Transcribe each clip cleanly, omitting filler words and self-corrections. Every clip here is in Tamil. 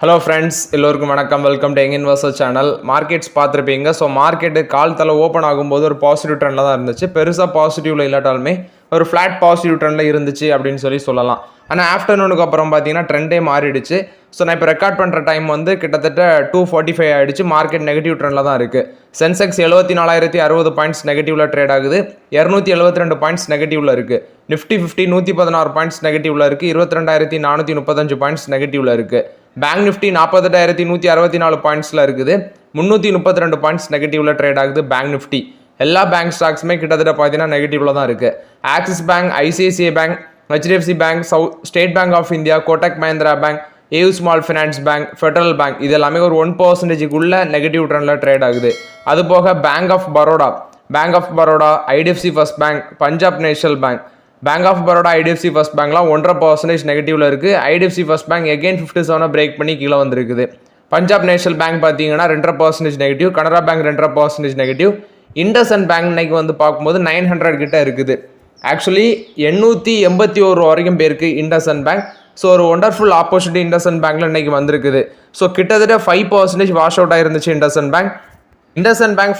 ஹலோ ஃப்ரெண்ட்ஸ், எல்லோருக்கும் வணக்கம். Welcome to young investor channel. Markets பார்த்துருப்பீங்க. ஸோ மார்க்கெட்டு கால் தலை ஓப்பன் ஆகும்போது ஒரு பாசிட்டிவ் ட்ரெண்டில் தான் இருந்துச்சு. பெருசாக பாசிட்டிவில் இல்லாட்டாலுமே ஒரு ஃப்ளாட் பாசிட்டிவ் ட்ரெண்டில் இருந்துச்சு அப்படின்னு சொல்லலாம். ஆனால் ஆஃப்டர்நூனுக்கு அப்புறம் பார்த்தீங்கன்னா ட்ரெண்டே மாறிடுச்சு. ஸோ நான் இப்போ ரெக்கார்ட் பண்ணுற டைம் வந்து கிட்டத்தட்ட 2:45 ஆகிடுச்சு. மார்க்கெட் நெகட்டிவ் ட்ரெண்டில் தான் இருக்குது. சென்செக்ஸ் 74,060 பாயிண்ட்ஸ் நெகட்டிவில் ட்ரேட் ஆகுது. 272 பாயிண்ட்ஸ் நெகட்டிவில் இருக்குது. நிஃப்டி 50 116 பாயிண்ட்ஸ் நெகட்டிவில் இருக்குது. 22,435 பாயிண்ட்ஸ் நெகட்டிவில் இருக்குது. பேங்க் நிஃப்டி 48,164 பாயிண்ட்ஸில் இருக்குது. 332 பாயிண்ட்ஸ் நெகட்டிவில் ட்ரேட் ஆகுது பேங்க் நிஃப்டி. எல்லா பேங்க் ஸ்டாக்ஸுமே கிட்டத்தட்ட பார்த்தீங்கன்னா நெகட்டிவில் தான் இருக்குது. Axis bank, ICICI bank, HDFC bank, State bank of India, Kotak Mahindra bank, AU small finance bank, federal bank இது எல்லாமே ஒரு 1% நெகட்டிவ் ட்ரெண்டில் ட்ரேட் ஆகுது. அது போக bank of Baroda, IDFC first bank, Punjab national bank, bank of Baroda, IDFC first பேங்க்லாம் 1.5% நெகட்டிவில் இருக்குது. IDFC first bank again 57 break பண்ணி கீழே வந்திருக்குது. பஞ்சாப் நேஷனல் பேங்க் பார்த்தீங்கன்னா 2.5% negative. Canara bank 2.5% negative. IndusInd bank இன்னைக்கு வந்து பார்க்கும்போது 900 கிட்ட இருக்குது. ஆக்சுவலி 881 வரைக்கும் பேருக்கு இண்டஸ்இண்ட் பேங்க். ஸோ ஒரு ஒண்டர்ஃபுல் ஆப்பர்ச்சுனிட்டி இண்டஸ்இண்ட் பேங்க்ல இன்னைக்கு வந்திருக்குது. ஸோ கிட்டத்தட்ட 5% வாஷ் அவுட் ஆயிருந்துச்சு IndusInd bank.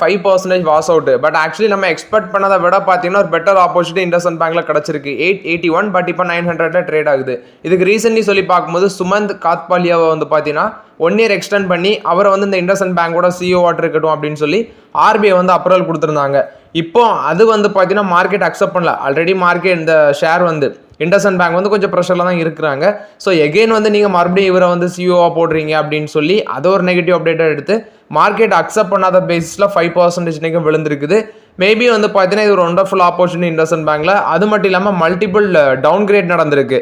5% wash out. But actually நம்ம எக்ஸ்பெக்ட் பண்ணதை விட பார்த்தீங்கன்னா ஒரு பெட்டர் ஆப்பர்ச்சுனிட்டி இண்டஸ்இண்ட் பேங்க்ல கிடச்சிருக்கு. 881 பட் இப்போ 900 ட்ரேட் ஆகுது. இதுக்கு ரீசன்லி சொல்லி பார்க்கும்போது சுமந்த் காத்பாலியாவை வந்து பார்த்தீங்கன்னா 1 year எக்ஸ்டெண்ட் பண்ணி அவரை வந்து இந்த இண்டஸ்இண்ட் பேங்கோட சிஓவாக இருக்கட்டும் அப்படின்னு சொல்லி ஆர்பிஐ வந்து அப்ரூவல் கொடுத்துருந்தாங்க. இப்போ அது வந்து பார்த்தீங்கன்னா மார்க்கெட் அக்செப்ட் பண்ணல. ஆல்ரெடி மார்க்கெட் இந்த ஷேர் வந்து இண்டஸ்இண்ட் பேங்க் வந்து கொஞ்சம் ப்ரெஷரில் தான் இருக்கிறாங்க. ஸோ எகெயின் வந்து நீங்கள் மறுபடியும் இவரை வந்து சிஓவாக போடுறீங்க அப்படின்னு சொல்லி அதை ஒரு நெகட்டிவ் அப்டேட்டாக எடுத்து மார்க்கெட் அக்செப்ட் பண்ணாத பேசிஸில் 5% விழுந்திருக்குது. மேபி வந்து பார்த்தீங்கன்னா இது ஒரு ஒண்டர்ஃபுல் ஆப்பர்ச்சுனிட்டி இண்டஸ்இண்ட் பேங்க்ல. அது மட்டும் இல்லாமல் மல்டிபிள் டவுன் கிரேட் நடந்திருக்கு.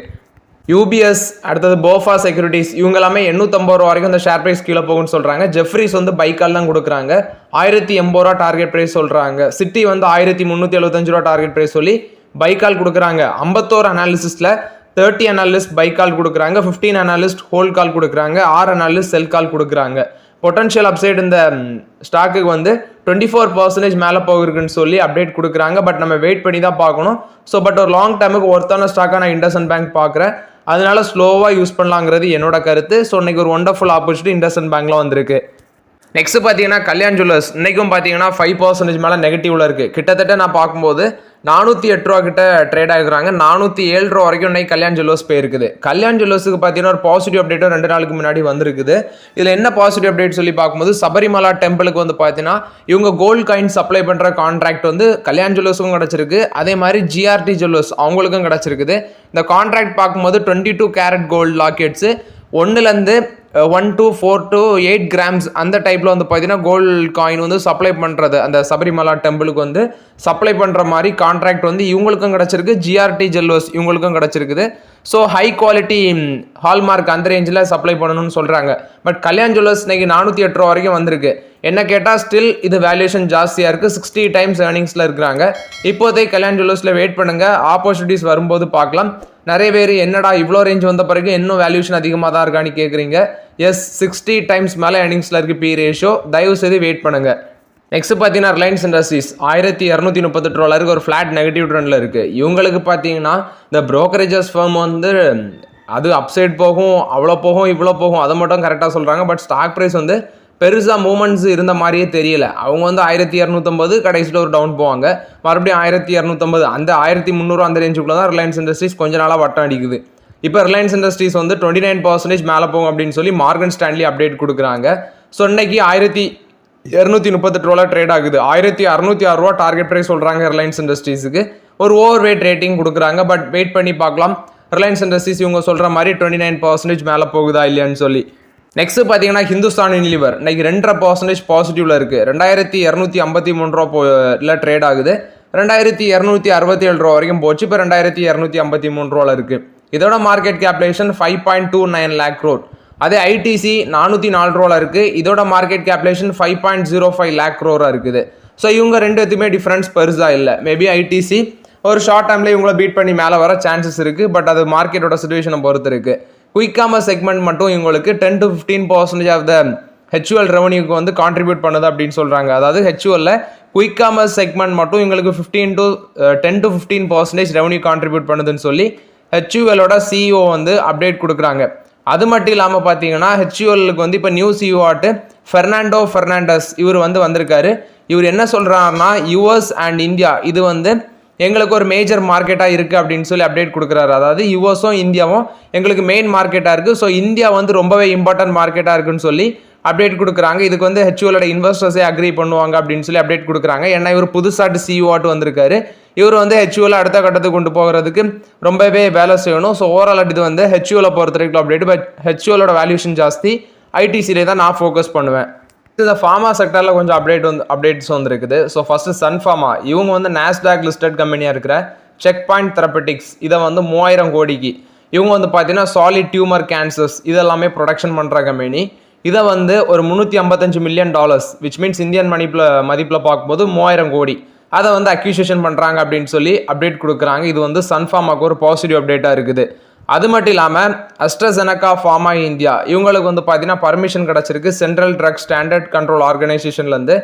யூபிஎஸ், அடுத்தது போஃபா செக்யூரிட்டிஸ் இவங்க எல்லாமே 850 ரூபா வரைக்கும் இந்த ஷேர் பிரைஸ் கீழே போகும்னு சொல்கிறாங்க. ஜெஃப்ரிஸ் வந்து பைக்கால் தான் கொடுக்குறாங்க. 1080 ரூபா டார்கெட் ப்ரைஸ் சொல்கிறாங்க. சிட்டி வந்து 1375 ரூபா டார்கெட் ப்ரைஸ் சொல்லி பைக்கால் கொடுக்குறாங்க. 51 அனாலிசிஸில் 30 அனாலிஸ்ட் பைக்கால் கொடுக்குறாங்க, 15 அனாலிஸ்ட் ஹோல் கால் கொடுக்குறாங்க, 6 அனாலிஸ்ட் செல் கால் கொடுக்குறாங்க. பொட்டன்ஷியல் அப்சைட் இந்த ஸ்டாக்குக்கு வந்து 24% மேலே போகிறதுன்னு சொல்லி அப்டேட் கொடுக்குறாங்க. பட் நம்ம வெயிட் பண்ணி தான் பார்க்கணும். ஸோ பட் ஒரு லாங் டைமுக்கு ஒர்த்தான ஸ்டாக்காக நான் இண்டஸ்இண்ட் பேங்க் பார்க்குறேன். அதனால ஸ்லோவாக யூஸ் பண்ணலாங்கிறது என்னோட கருத்து. ஸோ இன்னைக்கு ஒரு ஒண்டர்ஃபுல் ஆப்பர்ச்சுனிட்டி இண்டஸ்இண்ட் பேங்க்ல வந்திருக்கு. நெக்ஸ்ட் பார்த்தீங்கன்னா கல்யாண் ஜுவல்லர்ஸ் இன்னைக்கும் பார்த்தீங்கன்னா 5% மேலே நெகட்டிவ்ல இருக்குது. கிட்டத்தட்ட நான் பார்க்கும்போது 408 ரூபா கிட்ட ட்ரேட் ஆகிக்கிறாங்க. 407 ரூபா வரைக்கும் இன்னைக்கு கல்யாண் ஜுவல்லர்ஸ் போயிருக்குது. கல்யாண் ஜுவல்லர்ஸுக்கு பார்த்தீங்கன்னா ஒரு பாசிட்டிவ் அப்டேட்டும் 2 நாளுக்கு முன்னாடி வந்திருக்குது. இதில் என்ன பாசிட்டிவ் அப்டேட் சொல்லி பார்க்கும்போது சபரிமலா டெம்பிளுக்கு வந்து பார்த்தீங்கன்னா இவங்க கோல்டு காயின் சப்ளை பண்ணுற கான்ட்ராக்ட் வந்து கல்யாண் ஜுவல்லர்ஸுக்கும் கிடச்சிருக்கு. அதே மாதிரி ஜிஆர்டி ஜுவல்லர்ஸ் அவங்களுக்கும் கிடச்சிருக்குது. இந்த கான்ட்ராக்ட் பார்க்கும்போது 22 carat gold lockets 1 to 4 to 8 grams அந்த டைப்பில் வந்து பார்த்தீங்கன்னா கோல்டு காயின் வந்து சப்ளை பண்ணுறது அந்த சபரிமலா டெம்பிளுக்கு வந்து சப்ளை பண்ணுற மாதிரி கான்ட்ராக்ட் வந்து இவங்களுக்கும் கிடச்சிருக்கு. ஜிஆர்டி ஜுவல்லர்ஸ் இவங்களுக்கும் கிடச்சிருக்குது. ஸோ ஹை குவாலிட்டி ஹால்மார்க் அந்த ரேஞ்சில் சப்ளை பண்ணணும்னு சொல்கிறாங்க. பட் கல்யாண் ஜுவல்லர்ஸ் இன்னைக்கு 408 ரூபா வரைக்கும் வந்திருக்கு. என்ன கேட்டால் ஸ்டில் இது வேல்யூஷன் ஜாஸ்தியாக இருக்குது. 60 times ஏர்னிங்ஸில் இருக்கிறாங்க. இப்போதைக்கு கல்யாண் ஜுவல்லர்ஸில் வெயிட் பண்ணுங்கள். ஆப்பர்ச்சுனிட்டிஸ் வரும்போது பார்க்கலாம். நிறைய பேர் என்னடா இவ்வளோ ரேஞ்ச் வந்த பிறகு இன்னும் வேல்யூஷன் அதிகமாக தான் இருக்கான்னு கேட்குறீங்க. எஸ், 60 times மேலே ஏர்னிங்ஸில் இருக்குது பி ரேஷியோ. தயவு செய்து வெயிட் பண்ணுங்கள். நெக்ஸ்ட் பார்த்தீங்கன்னா ரிலையன்ஸ் இண்டஸ்ட்ரீஸ் 1238 ரூபா இருக்குது. ஒரு ஃப்ளாட் நெகட்டிவ் ட்ரெண்டில் இருக்குது. இவங்களுக்கு பார்த்தீங்கன்னா இந்த ப்ரோக்கரேஜஸ் ஃபர்ம் வந்து அது அப்சைட் போகும், அவ்வளோ போகும், இவ்வளோ போகும், அதை மட்டும் கரெக்டாக சொல்கிறாங்க. பட் ஸ்டாக் ப்ரைஸ் வந்து பெருசாக மூமெண்ட்ஸ் இருந்த மாதிரியே தெரியல. அவங்க வந்து 1250 கடைசியில் ஒரு டவுன் போவாங்க, மறுபடியும் 1250 அந்த 1300 அந்த ரேஞ்சுக்குள்ள தான் ரிலையன்ஸ் இண்டஸ்ட்ரீஸ் கொஞ்ச நாளாக வட்டம் அடிக்குது. இப்போ ரிலையன்ஸ் இண்டஸ்ட்ரீஸ் வந்து 29% மேலே போகும் அப்படின்னு சொல்லி மார்கன் ஸ்டான்லி அப்டேட் கொடுக்குறாங்க. ஸோ இன்னைக்கு 1238 ரூபா ட்ரேட் ஆகுது. 1606 ரூபா டார்கெட் ப்ரைஸ் சொல்கிறாங்க ரிலையன்ஸ் இண்டஸ்ட்ரீஸுக்கு. ஒரு ஓவர் வெயிட் ரேட்டிங் கொடுக்குறாங்க. பட் வெயிட் பண்ணி பார்க்கலாம். ரிலையன்ஸ் இண்டஸ்ட்ரீஸ் இவங்க சொல்கிற மாதிரி 29% மேலே போகுதா இல்லையான்னு சொல்லி. நெக்ஸ்ட் பார்த்தீங்கன்னா ஹிந்துஸ்தான் யூனிலிவர் இன்னைக்கு 2.5% பாசிட்டிவ்ல இருக்குது. 2253 ரூபா ட்ரேட் ஆகுது. 2267 ரூபா வரைக்கும் போச்சு. இப்போ 2253 ரூபாவில் இருக்குது. இதோட மார்க்கெட் கேபிடேஷன் 5.29 lakh crore. அதே ஐடிசி 404 ரூபாவில் இருக்குது. இதோட மார்க்கெட் கேபிடேஷன் 5.05 lakh crore இருக்குது. ஸோ இவங்க ரெண்டுத்துமே டிஃப்ரென்ஸ் பெருசாக இல்லை. மேபி ஐடிசி ஒரு ஷார்ட் டைமில் இவங்கள பீட் பண்ணி மேலே வர சான்சஸ் இருக்குது. பட் அது மார்க்கெட்டோட சிச்சுவேஷனை பொறுத்து இருக்குது. குயிக் காமர்ஸ் செக்மெண்ட் மட்டும் இவங்களுக்கு 10 to 15% ஆஃப் த ஹெச்யூஎல் ரெவன்யூக்கு வந்து கான்ட்ரிபியூட் பண்ணுது அப்படின்னு சொல்கிறாங்க. அதாவது ஹெச்யூஎல்ல குயிக் காமர்ஸ் செக்மெண்ட் மட்டும் இவங்களுக்கு 10 to 15% ரெவன்யூ கான்ட்ரிபியூட் பண்ணுதுன்னு சொல்லி ஹெச்யூஎலோட சிஇஓ வந்து அப்டேட் கொடுக்குறாங்க. அது மட்டும் இல்லாமல் பார்த்தீங்கன்னா ஹெச்யூஎல்லுக்கு வந்து இப்போ நியூ சிஇஓ ஆட்டு ஃபெர்னாண்டோ ஃபெர்னாண்டஸ் இவர் வந்திருக்காரு. இவர் என்ன சொல்கிறாருன்னா யுஎஸ் அண்ட் இந்தியா இது வந்து எங்களுக்கு ஒரு மேஜர் மார்க்கெட்டாக இருக்குது அப்படின்னு சொல்லி அப்டேட் கொடுக்குறாரு. அதாவது யுஎஸும் இந்தியாவும் எங்களுக்கு மெயின் மார்க்கெட்டாக இருக்குது. ஸோ இந்தியா வந்து ரொம்பவே இம்பார்ட்டன்ட் மார்க்கெட்டாக இருக்குன்னு சொல்லி அப்டேட் கொடுக்குறாங்க. இதுக்கு வந்து ஹெச்யூஎலோட இன்வெஸ்டர்ஸே அக்ரி பண்ணுவாங்க அப்படின்னு சொல்லி அப்டேட் கொடுக்குறாங்க. ஏன்னா இவர் புதுசாட்டு சிஇஓ ஆட்டு வந்திருக்காரு. இவர் வந்து ஹெச்யூஎல் அடுத்த கட்டத்துக்கு கொண்டு போகிறதுக்கு ரொம்பவே வேலை செய்யணும். ஸோ ஓவரால் இது வந்து ஹெச்யூஎலை பொறுத்த வரைக்கும் அப்டேட். பட் ஹெச்யூஎலோட வேல்யூஷன் ஜாஸ்தி, ஐடிசிலே தான் நான் ஃபோக்கஸ் பண்ணுவேன். இந்த ஃபார்மா செக்டரில் கொஞ்சம் அப்டேட்ஸ் வந்துருக்குது. ஸோ ஃபஸ்ட்டு சன் ஃபார்மா இவங்க வந்து நாஸ்டாக் லிஸ்டட் கம்பெனியாக இருக்கிற செக் பாயிண்ட் தெரப்பட்டிக்ஸ் இதை வந்து 3000 கோடிக்கு இவங்க வந்து பார்த்தீங்கன்னா சாலிட் டியூமர் கேன்சர்ஸ் இதெல்லாமே ப்ரொடக்ஷன் பண்ணுற கம்பெனி. இதை வந்து ஒரு $355 மில்லியன் விச் மீன்ஸ் இந்தியன் மதிப்பில் பார்க்கும்போது 3000 கோடி அதை வந்து அக்யூசியேஷன் பண்ணுறாங்க அப்படின்னு சொல்லி அப்டேட் கொடுக்குறாங்க. இது வந்து சன் ஃபார்மாவுக்கு ஒரு பாசிட்டிவ் அப்டேட்டாக இருக்குது. அது மட்டும் இல்லாமல் அஸ்ட்ராசெனகா ஃபார்மா இந்தியா இவங்களுக்கு வந்து பார்த்தீங்கன்னா பர்மிஷன் கிடச்சிருக்கு சென்ட்ரல் ட்ரக் ஸ்டாண்டர்ட் கண்ட்ரோல் ஆர்கனைசேஷன்லேருந்து.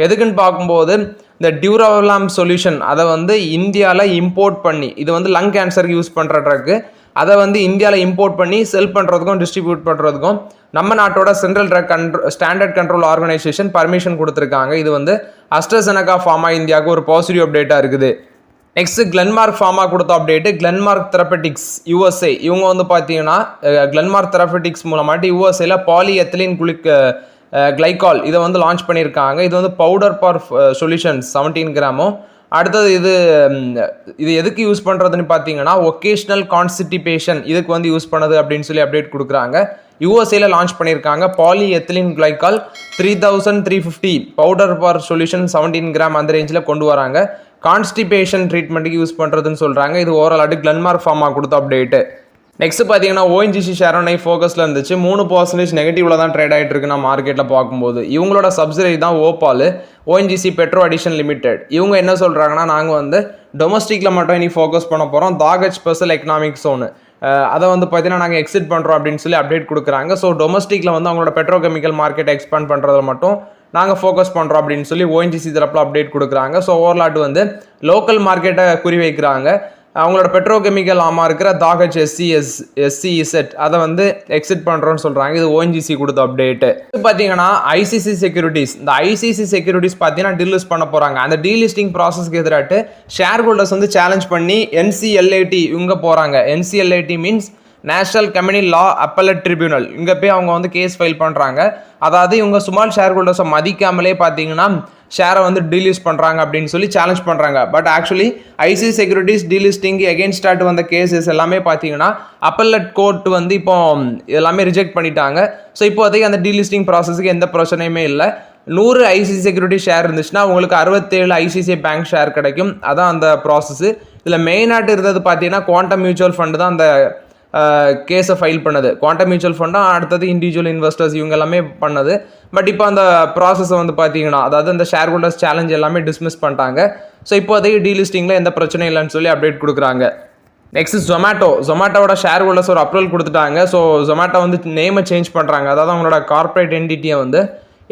எதுக்குன்னு பார்க்கும்போது இந்த டியூரவலாம் சொல்யூஷன் அதை வந்து இந்தியாவில் இம்போர்ட் பண்ணி இது வந்து லங் கேன்சருக்கு யூஸ் பண்ணுற ட்ரக்கு அதை வந்து இந்தியாவில் இம்போர்ட் பண்ணி செல் பண்ணுறதுக்கும் டிஸ்ட்ரிபியூட் பண்ணுறதுக்கும் நம்ம நாட்டோட central drug standard control organisation permission கொடுத்துருக்காங்க. இது வந்து அஸ்ட்ராசெனகா ஃபார்மா இந்தியாவுக்கு ஒரு பாசிட்டிவ் அப்டேட்டாக இருக்குது. நெக்ஸ்ட் கிளென்மார்க் ஃபார்மா கொடுத்த அப்டேட்டு கிளென்மார்க் தெரப்பட்டிக்ஸ் யூஎஸ்ஏ இவங்க வந்து பார்த்தீங்கன்னா கிளென்மார்க் தெரப்பட்டிக்ஸ் மூலமாட்டி யூஎஸ்ஏல பாலிஎத்திலின் கிளைகால் இதை வந்து லான்ச் பண்ணியிருக்காங்க. இது வந்து பவுடர் ஃபார் சொல்யூஷன்ஸ் 17 கிராமும். அடுத்தது இது எதுக்கு யூஸ் பண்ணுறதுன்னு பார்த்தீங்கன்னா ஒகேஷ்னல் கான்ஸ்டிபேஷன் இதுக்கு வந்து யூஸ் பண்ணது அப்படின்னு சொல்லி அப்டேட் கொடுக்குறாங்க. யூஎஸ்ஏல லான்ச் பண்ணியிருக்காங்க. Polyethylene glycol 3350 powder for solution 17 gram அந்த ரேஞ்சில் கொண்டு வராங்க. கான்ஸ்டிபேஷன் ட்ரீட்மெண்ட்டுக்கு யூஸ் பண்ணுறதுன்னு சொல்கிறாங்க. இது ஓவரால் கிளென்மார்க் ஃபார்மா கொடுத்த அப்டேட்டு. நெக்ஸ்ட் பார்த்தீங்கன்னா ஓஎன்ஜிசி ஷேர் ஒன்றை ஃபோக்கஸில் இருந்துச்சு. 3% நெகட்டிவ்ல தான் ட்ரேட் ஆகிட்டு இருக்குன்னா மார்க்கெட்டில் பார்க்கும்போது. இவங்களோட சப்சிடரி தான் ஓபால் ஓஎன்ஜிசி பெட்ரோ அடிஷன் லிமிடெட். இவங்க என்ன சொல்கிறாங்கன்னா நாங்கள் வந்து டொமஸ்டிக்கில் மட்டும் இனி ஃபோக்கஸ் பண்ண போகிறோம். தாகச் ஸ்பெஷல் எக்கனாமிக் ஜோனு அதை வந்து பார்த்தீங்கன்னா நாங்கள் எக்ஸிட் பண்ணுறோம் அப்படின்னு சொல்லி அப்டேட் கொடுக்குறாங்க. ஸோ டொமஸ்டிக்கில் வந்து அவங்களோட பெட்ரோகெமிக்கல் மார்க்கெட்டை எக்ஸ்பேண்ட் பண்ணுறதுல மட்டும் நாங்கள் ஃபோக்கஸ் பண்ணுறோம் அப்படின்னு சொல்லி ஓஎன்ஜிசி தரப்பில் அப்டேட் கொடுக்குறாங்க. ஸோ ஓவர்லாட் வந்து லோக்கல் மார்க்கெட்டை குறி வைக்கிறாங்க. அவங்களோட பெட்ரோகெமிக்கல் ஆமா இருக்கிற தாகச் எஸ்சிஇசெட் அதை வந்து எக்ஸிட் பண்ணுறோன்னு சொல்கிறாங்க. இது ஓஎன்ஜிசி கொடுத்த அப்டேட்டு. பார்த்தீங்கன்னா ஐசிசி செக்யூரிட்டிஸ் இந்த ஐசிசி செக்யூரிட்டிஸ் பார்த்தீங்கன்னா டீலிஸ்ட் பண்ண போகிறாங்க. அந்த டீலிஸ்டிங் ப்ராசஸ்க்கு எதிராட்டு ஷேர் ஹோல்டர்ஸ் வந்து சேலஞ்ச் பண்ணி என்சிஎல்ஐடி இவங்க போகிறாங்க. என்சிஎல்ஐடி மீன்ஸ் நேஷனல் கம்யூனி லா அப்பலட் ட்ரிபியூனல் இங்கே போய் அவங்க வந்து கேஸ் ஃபைல் பண்ணுறாங்க. அதாவது இவங்க ஸ்மால் ஷேர் ஹோல்டர்ஸை மதிக்காமலே பார்த்தீங்கன்னா ஷேரை வந்து டீலிஸ்ட் பண்ணுறாங்க அப்படின்னு சொல்லி சேலஞ்ச் பண்ணுறாங்க. But actually ICC securities delisting எகெயின்ஸ்டாட் வந்த கேசஸ் எல்லாமே பார்த்தீங்கன்னா அப்பல்லட் கோர்ட் வந்து இப்போ எல்லாமே ரிஜெக்ட் பண்ணிட்டாங்க. ஸோ இப்போதைக்கு அந்த டீலிஸ்டிங் ப்ராசஸுக்கு எந்த பிரச்சனையுமே இல்லை. 100 ஐசிசி செக்யூரிட்டி ஷேர் இருந்துச்சுன்னா உங்களுக்கு 67 ஐசிசி பேங்க் ஷேர் கிடைக்கும். அதான் அந்த ப்ராசஸ். இதில் மெயினாட்டு இருந்தது பார்த்தீங்கன்னா குவாண்டம் மியூச்சுவல் ஃபண்டு தான் அந்த கேஸை ஃபைல் பண்ணது. குவாண்டம் மியூச்சுவல் ஃபண்டும் அடுத்தது இண்டிவிஜுவல் இன்வெஸ்டர்ஸ் இவங்க எல்லாமே பண்ணது. பட் இப்போ அந்த ப்ராசஸை வந்து பார்த்தீங்கன்னா அதாவது அந்த ஷேர் ஹோல்டர்ஸ் சேலஞ்ச் எல்லாமே டிஸ்மிஸ் பண்ணிட்டாங்க. ஸோ இப்போதைக்கு டீலிஸ்டிங்கில் எந்த பிரச்சனையும் இல்லைன்னு சொல்லி அப்டேட் கொடுக்குறாங்க. நெக்ஸ்ட் ஜொமேட்டோவோட ஷேர் ஹோல்டர்ஸ் ஒரு அப்ரூவல் கொடுத்துட்டாங்க. ஸோ ஜொமேட்டோ வந்து நேமை சேஞ்ச் பண்ணுறாங்க. அதாவது அவங்களோட கார்பரேட் என்டிட்டியை வந்து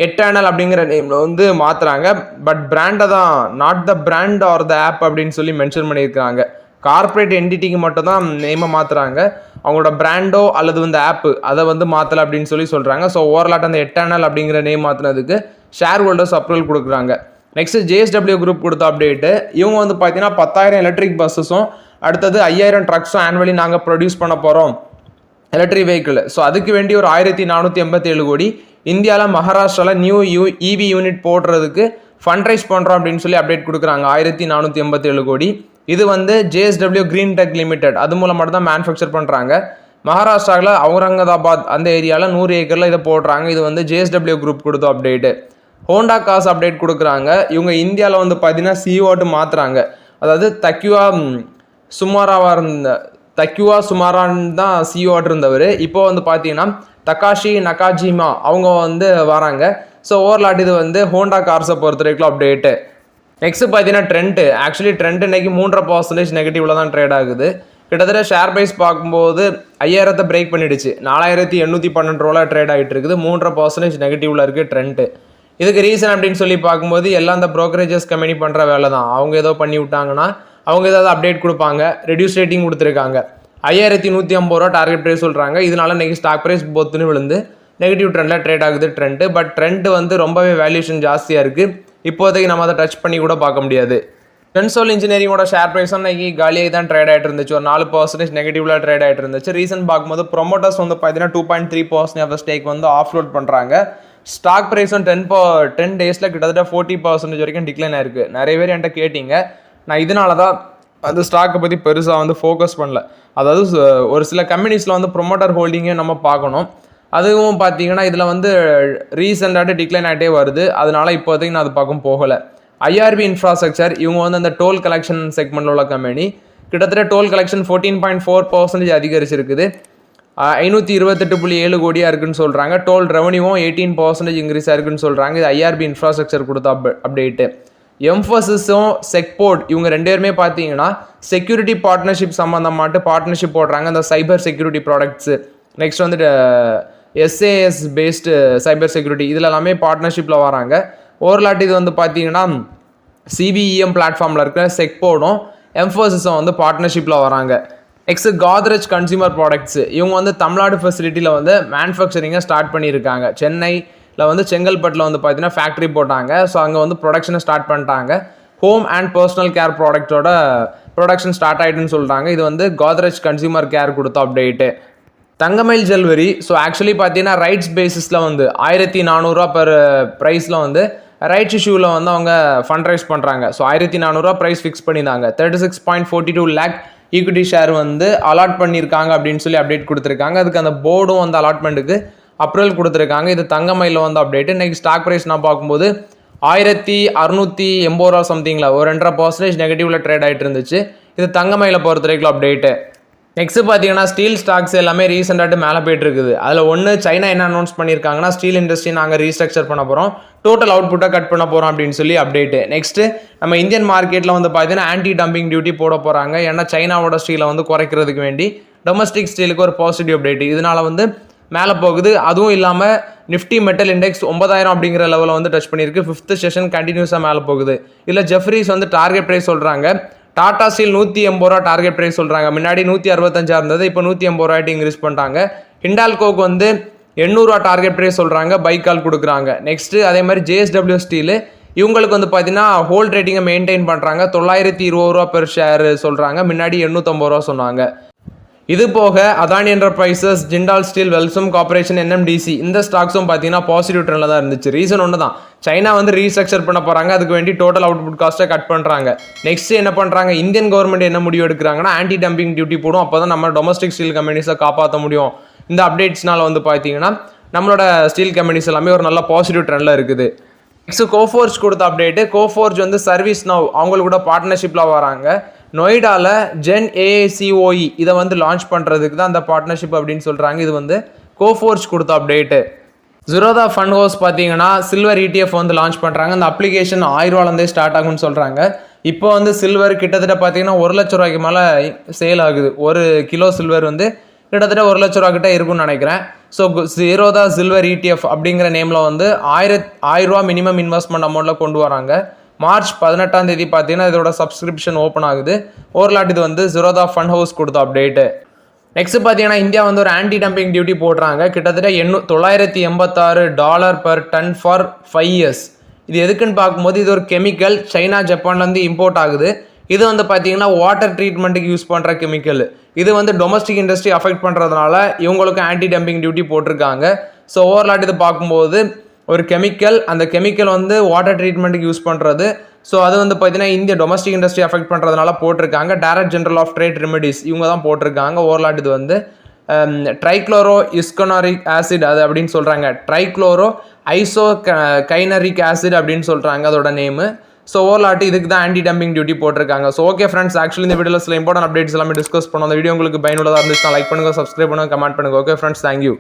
எட்டர்னல் அப்படிங்கிற நேமில் வந்து மாற்றுறாங்க. பட் பிராண்டை தான் not the brand or the app அப்படின்னு சொல்லி மென்ஷன் பண்ணியிருக்காங்க. கார்பரேட் என்டிட்டிக்கு மட்டும் தான் நேமை மாற்றுறாங்க. அவங்களோட பிராண்டோ அல்லது வந்து ஆப்பு அதை வந்து மாற்றலை அப்படின்னு சொல்லி சொல்கிறாங்க. ஸோ ஓவராலாட் அந்த எட்டர்னல் அப்படிங்கிற நேம் மாற்றினதுக்கு ஷேர் ஹோல்டர்ஸ் அப்ரூவல் கொடுக்குறாங்க. நெக்ஸ்ட் ஜேஎஸ்டபிள்யூ குரூப் கொடுத்த அப்டேட்டு. இவங்க வந்து பார்த்தீங்கன்னா 10,000 எலக்ட்ரிக் பஸ்ஸஸும் அடுத்தது 5,000 ட்ரக்ஸும் ஆனுவலி நாங்கள் ப்ரொடியூஸ் பண்ண போகிறோம் எலக்ட்ரிக் வெஹிக்கிள். ஸோ அதுக்கு வேண்டி ஒரு 1487 கோடி இந்தியாவில் மகாராஷ்டிராவில் நியூ இவி யூனிட் போடுறதுக்கு ஃபண்ட் ரைஸ் பண்ணுறோம் அப்படின்னு சொல்லி அப்டேட் கொடுக்குறாங்க. 1487 கோடி. இது வந்து ஜேஎஸ்டபிள்யூ கிரீன் டெக் லிமிடெட் அது மூலம் மட்டும் தான் மேனுஃபேக்சர் பண்ணுறாங்க. மகாராஷ்டிராவில் அவுரங்காபாத் அந்த ஏரியாவில் 100 ஏக்கரில் இதை போடுறாங்க. இது வந்து ஜேஎஸ்டபிள்யூ குரூப் கொடுத்த அப்டேட்டு. ஹோண்டா காஸ் அப்டேட் கொடுக்குறாங்க. இவங்க இந்தியாவில் வந்து பார்த்தீங்கன்னா சிஓட்டு மாற்றுறாங்க. அதாவது தக்யூவா சுமாரான் தான் சிஓட்டு இருந்தவர். இப்போ வந்து பார்த்தீங்கன்னா தகாஷி நகாஜிமா அவங்க வந்து வராங்க. ஸோ ஓவர்லாட் இது வந்து ஹோண்டா கார்ஸை பொறுத்த வரைக்கும் அப்டேட்டு. நெக்ஸ்ட் பார்த்தீங்கன்னா ட்ரெண்ட் இன்னைக்கு 3% நெகட்டிவ்ல தான் ட்ரேட் ஆகுது. கிட்டத்தட்ட ஷேர் ப்ரைஸ் பார்க்கும்போது 5,000 பிரேக் பண்ணிடுச்சு. 4,812 ரூபாய் ட்ரேட் ஆகிட்டு இருக்குது. 3% நெகட்டிவ்ல இருக்குது ட்ரெண்ட். இதுக்கு ரீசன் அப்படின்னு சொல்லி பார்க்கும்போது எல்லாம் அந்த ப்ரோக்கரேஜஸ் கம்பெனி பண்ணுற வேலை தான். அவங்க ஏதோ பண்ணி விட்டாங்கன்னா அவங்க ஏதாவது அப்டேட் கொடுப்பாங்க. ரெடியூஸ் ரேட்டிங் கொடுத்துருக்காங்க. 5150 ரூபா டார்கெட் ப்ரைஸ் சொல்கிறாங்க. இதனால இன்றைக்கி ஸ்டாக் ப்ரைஸ் பொத்துன்னு விழுந்து நெகட்டிவ் ட்ரெண்டில் ட்ரேட் ஆகுது ட்ரெண்டு. பட் ட்ரெண்டு வந்து ரொம்பவே வேல்யூஷன் ஜாஸ்தியாக இருக்குது. இப்போதைக்கு நம்ம அதை டச் பண்ணி கூட பார்க்க முடியாது. டென்சோல் இன்ஜினியரிங்கோட ஷேர் ப்ரைஸ் இன்றைக்கி காலியாக தான் ட்ரேட் ஆகிட்டு இருந்துச்சு. ஒரு 4% நெகட்டிவ்ல ட்ரேட் ஆகிட்டு இருந்துச்சு. ரீசன் பார்க்கும்போது ப்ரொமோட்டர்ஸ் வந்து பார்த்தீங்கன்னா 2.3% ஆஃப் ஸ்டேக் வந்து ஆஃப்லோட் பண்ணுறாங்க. ஸ்டாக் ப்ரைஸும் 10 டேஸில் கிட்டத்தட்ட 40% வரைக்கும் டிக்ளைன் ஆயிருக்கு. நிறைய பேர் என்கிட்ட கேட்டிங்க. நான் இதனால தான் அந்த ஸ்டாக்கை பற்றி பெருசாக வந்து ஃபோக்கஸ் பண்ணல. அதாவது ஒரு சில கம்பெனிஸில் வந்து ப்ரொமோட்டர் ஹோல்டிங்கே நம்ம பார்க்கணும். அதுவும் பார்த்தீங்கன்னா இதில் வந்து ரீசெண்டாக டிக்ளைன் ஆகிட்டே வருது. அதனால இப்போதைக்கு நான் அது பார்க்க போகலை. ஐஆர்பி இன்ஃப்ராஸ்ட்ரக்சர் இவங்க வந்து அந்த டோல் கலெக்ஷன் செக்மெண்ட்டில் உள்ள கம்பெனி. கிட்டத்தட்ட டோல் கலெக்ஷன் 14.4% அதிகரிச்சிருக்குது. 528.7 கோடியாக இருக்குன்னு சொல்கிறாங்க. டோல் ரெவன்யூவும் 18% இன்க்ரீஸ் ஆயிருக்குன்னு சொல்கிறாங்க. இது ஐஆர்பி இன்ஃப்ராஸ்ட்ரக்சர் கொடுத்த அப்டேட்டு. எம்ஃபோசிஸும் செக்போர்ட் இவங்க 2 பேருமே பார்த்தீங்கன்னா செக்யூரிட்டி பார்ட்னர்ஷிப் சம்மந்தமாட்டு பார்ட்னர்ஷிப் போடுறாங்க. அந்த சைபர் செக்யூரிட்டி ப்ராடக்ட்ஸு, நெக்ஸ்ட் வந்துட்டு எஸ்ஏஎஸ் பேஸ்டு சைபர் செக்யூரிட்டி இதில் எல்லாமே பார்ட்னர்ஷிப்பில் வராங்க. ஓவர்லாட் இது வந்து பார்த்தீங்கன்னா சிபிஇஎம் பிளாட்ஃபார்மில் இருக்கிற செக்போர்டும் எம்ஃபோசிஸும் வந்து பார்ட்னர்ஷிப்பில் வராங்க. நெக்ஸ்ட் கோத்ரெஜ் கன்சியூமர் ப்ராடக்ட்ஸு இவங்க வந்து தமிழ்நாடு ஃபெசிலிட்டியில் வந்து மேனுஃபேக்சரிங்கை ஸ்டார்ட் பண்ணியிருக்காங்க. சென்னையில் வந்து செங்கல்பட்டில் வந்து பார்த்தீங்கன்னா ஃபேக்ட்ரி போட்டாங்க. ஸோ அங்கே வந்து ப்ரொடக்ஷனை ஸ்டார்ட் பண்ணிட்டாங்க. ஹோம் அண்ட் பர்சனல் கேர் ப்ராடக்ட்டோட ப்ரொடக்ஷன் ஸ்டார்ட் ஆகிட்டுன்னு சொல்கிறாங்க. இது வந்து கோத்ரெஜ் கன்சியூமர் கேர் கொடுத்த update. Thangamayil jewellery so actually பார்த்தீங்கன்னா ரைட்ஸ் பேசிஸில் வந்து 1400 ரூபா பெர் ப்ரைஸில் வந்து ரைட்ஸ் இஷ்யூவில் வந்து அவங்க ஃபண்ட் ரைஸ் பண்ணுறாங்க. ஸோ 1400 ரூபா ப்ரைஸ் ஃபிக்ஸ் பண்ணியிருந்தாங்க. 36.42 lakh ஈக்விட்டி ஷேர் வந்து அலாட் பண்ணியிருக்காங்க அப்படின்னு சொல்லி அப்டேட் கொடுத்துருக்காங்க. அதுக்கு அந்த போர்டும் வந்து அலாட்மெண்ட்டுக்கு அப்ரூவல் கொடுத்துருக்காங்க. இது தங்கமயில் வந்து அப்டேட்டு. இன்றைக்கி ஸ்டாக் ப்ரைஸ் நான் பார்க்கும்போது 1680 ரூபா சம்திங்கில் ஒரு 2.5% நெகட்டிவில் ட்ரேட் ஆகிட்டு இருந்துச்சு. இது தங்கமயில பொறுத்த வரைக்கும் அப்டேட்டு. நெக்ஸ்ட் பார்த்தீங்கன்னா ஸ்டீல் ஸ்டாக்ஸ் எல்லாமே ரீசெண்டாக மேலே போயிட்டு இருக்குது. அதில் ஒன்று சைனா என்ன அனௌன்ஸ் பண்ணியிருக்காங்கன்னா ஸ்டீல் இண்டஸ்ட்ரி நாங்கள் ரீஸ்ட்ரக்சர் பண்ண போகிறோம், டோட்டல் அவுட்புட்டை கட் பண்ண போகிறோம் அப்படின்னு சொல்லி அப்டேட்டு. நெக்ஸ்ட்டு நம்ம இந்தியன் மார்க்கெட்டில் வந்து பார்த்தீங்கன்னா ஆன்டி டம்பிங் டியூட்டி போட போகிறாங்க. ஏன்னா சைனாவோட ஸ்டீலை வந்து குறைக்கிறதுக்கு வேண்டி டொமஸ்டிக் ஸ்டீலுக்கு ஒரு பாசிட்டிவ் அப்டேட். இதனால் வந்து மேலே போகுது. அதுவும் இல்லாமல் நிஃப்டி மெட்டல் இண்டெக்ஸ் 9000 அப்படிங்கிற லெவலில் வந்து டச் பண்ணியிருக்கு. 5th செஷன் கண்டினியூஸாக மேலே போகுது. இதில் ஜெஃப்ரீஸ் வந்து டார்கெட் ப்ரைஸ் சொல்கிறாங்க. டாடா ஸ்டீல் 180 ரூபா டார்கெட் ப்ரைஸ் சொல்கிறாங்க. முன்னாடி 165 இருந்தது, இப்போ 180 ரூபாய்ட்டு இன்க்ரீஸ் பண்ணிட்டாங்க. ஹிண்டால்கோக்கு வந்து 800 ரூபா டார்கெட் ப்ரைஸ் சொல்கிறாங்க, பைக் கால் கொடுக்குறாங்க. நெக்ஸ்ட்டு அதே மாதிரி ஜேஎஸ்டபிள்யூ ஸ்டீலு இவங்களுக்கு வந்து பார்த்தீங்கன்னா ஹோல்ட் ரேட்டிங்கை மெயின்டைன் பண்ணுறாங்க. 920 ரூபா பெர் ஷேர் சொல்கிறாங்க, முன்னாடி 850 ரூபா சொன்னாங்க. இது போக Adani enterprises, Jindal steel, Welspun corporation, NMDC இந்த ஸ்டாக்ஸும் பார்த்தீங்கன்னா பாசிட்டிவ் ட்ரெண்டில் தான் இருந்துச்சு. ரீசன் ஒன்று தான், சைனா வந்து ரீஸ்ட்ரக்சர் பண்ண போகிறாங்க. அதுக்கு வேண்டி டோட்டல் அவுட்புட் காஸ்ட்டை கட் பண்ணுறாங்க. நெக்ஸ்ட் என்ன பண்ணுறாங்க, இந்தியன் கவர்மெண்ட் என்ன முடிவு எடுக்கிறாங்கன்னா ஆன்டி டம்பிங் டியூட்டி போடும். அப்போ தான் நம்ம டொமஸ்டிக் ஸ்டீல் கம்பெனிஸை காப்பாற்ற முடியும். இந்த அப்டேட்ஸ்னால வந்து பார்த்தீங்கன்னா நம்மளோட ஸ்டீல் கம்பெனிஸ் எல்லாமே ஒரு நல்ல பாசிட்டிவ் ட்ரெண்டில் இருக்குது. நெக்ஸ்ட் கோஃபோர்ஜ் கொடுத்த அப்டேட்டு. கோஃபோர்ஜ் வந்து சர்வீஸ் நவ் அவங்களுக்கு கூட பார்ட்னர்ஷிப்பில் வராங்க. நொய்டாவில் ஜென் ஏஐசிஓஇ இதை வந்து லான்ச் பண்ணுறதுக்கு தான் அந்த பார்ட்னர்ஷிப் அப்படின்னு சொல்கிறாங்க. இது வந்து கோஃபோர்ஜ் கொடுத்த அப்டேட்டு. ஜிரோதா ஃபண்ட் ஹவுஸ் பார்த்தீங்கன்னா சில்வர் ETF வந்து லான்ச் பண்ணுறாங்க. அந்த அப்ளிகேஷன் 1000 ரூபாலேருந்தே ஸ்டார்ட் ஆகும்னு சொல்கிறாங்க. இப்போ வந்து சில்வர் கிட்டத்தட்ட பார்த்தீங்கன்னா 1 லட்ச ரூபாய்க்கு மேலே சேல் ஆகுது. 1 கிலோ சில்வர் வந்து கிட்டத்தட்ட 1 லட்ச ரூபா கிட்ட இருக்கும்னு நினைக்கிறேன். ஸோ ஜீரோதா சில்வர் ETF அப்படிங்கிற நேமில் வந்து 1000 ரூபா மினிமம் இன்வெஸ்ட்மெண்ட் அமௌண்ட்டில் கொண்டு வராங்க. மார்ச் 18 பார்த்தீங்கன்னா இதோட சப்ஸ்கிரிப்ஷன் ஓப்பன் ஆகுது. ஓவர்லாட் இது வந்து ஜிரோதா ஃபண்ட் ஹவுஸ் கொடுத்த அப்டேட்டு. நெக்ஸ்ட் பார்த்தீங்கன்னா இந்தியா வந்து ஒரு ஆன்டி டம்பிங் டியூட்டி போடுறாங்க. கிட்டத்தட்ட $986 பெர் டன் ஃபார் 5 years. இது எதுக்குன்னு பார்க்கும்போது இது ஒரு கெமிக்கல் சைனா ஜப்பான்லேருந்து இம்போர்ட் ஆகுது. இது வந்து பார்த்தீங்கன்னா வாட்டர் ட்ரீட்மெண்ட்டுக்கு யூஸ் பண்ணுற கெமிக்கல். இது வந்து டொமஸ்டிக் இண்டஸ்ட்ரி அஃபெக்ட் பண்ணுறதுனால இவங்களுக்கு ஆன்டி டம்பிங் டியூட்டி போட்டிருக்காங்க. ஸோ ஓவர்லாட் இது பார்க்கும்போது ஒரு கெமிக்கல், அந்த கெமிக்கல் வந்து வாட்டர் ட்ரீட்மெண்ட்டுக்கு யூஸ் பண்ணுறது. ஸோ அது வந்து பார்த்தீங்கன்னா இந்திய டொமஸ்டிக் இண்டஸ்ட்ரி அஃபெக்ட் பண்ணுறதுனால போட்டிருக்காங்க. Direct general of trade remedies இவங்க தான் போட்டிருக்காங்க. ஓவர்லாட் இது வந்து ட்ரைக்ளோரோ இஸ்கோனாரிக் ஆசிட் அது அப்படின்னு சொல்கிறாங்க. ட்ரைக்ளோரோ ஐசோ கைனரிக் ஆசிட் அப்படின்னு சொல்கிறாங்க அதோட நேமு. ஸோ ஓவர்லாட் இதுக்கு தான் ஆன்டி டம்பிங் டியூட்டி போட்டிருக்காங்க. ஸோ ஓகே ஃப்ரெண்ட்ஸ், ஆக்சுவலி இந்த வீடியோவில் சில இம்பார்ட்டன்ட் அப்டேட்ஸ் எல்லாமே டிஸ்கஸ் பண்ணோம். அந்த வீடியோ உங்களுக்கு பயனுள்ளதாக இருந்துச்சுன்னா லைக் பண்ணுங்கள், சப்ஸ்கிரைப் பண்ணுங்கள், கமெண்ட் பண்ணுங்கள். Okay friends, thank you.